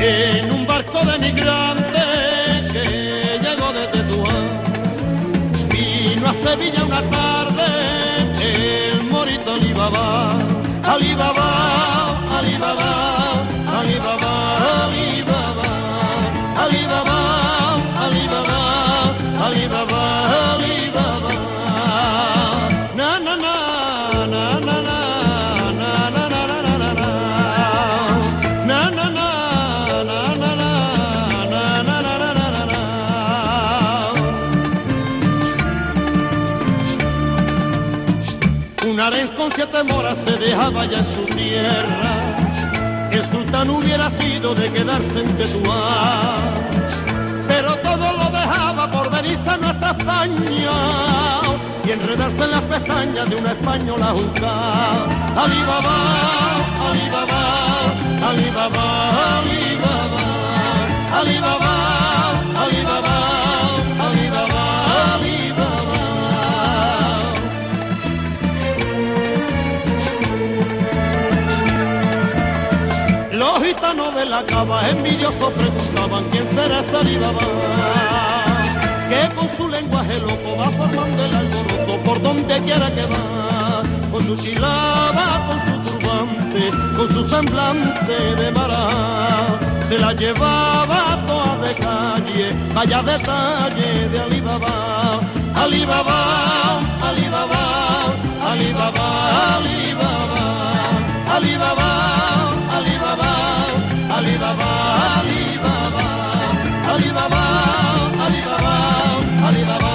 En un barco de migrantes que llegó desde Tuán, vino a Sevilla una tarde el morito Alibaba, Alibaba, Alibaba, Alibaba, Alibaba, Alibaba, Alibaba, Alibaba, Alibaba. Na na na na na na na na na na na na na na. Un harén con 7 moras se dejaba ya en su tierra. El sultán hubiera sido de quedarse en Tetuán, pero todo lo dejaba por venirse a nuestra España y enredarse en las pestañas de una española juzgada. Alibaba, Alibaba, Alibaba, Alibaba, Alibaba, Alibaba, Alibaba, Alibaba. Los gitanos de la cava envidiosos preguntaban quién será ese Alibaba, que con su lenguaje loco va formando el alboroto por donde quiera que va, con su chilaba, con su turbante, con su semblante de mará, se la llevaba toda de calle, vaya detalle de Alibaba, Alibaba, Alibaba, Alibaba, Alibaba, Alibaba, Alibaba, Alibaba, Alibaba, Alibaba, Alibaba, Alibaba.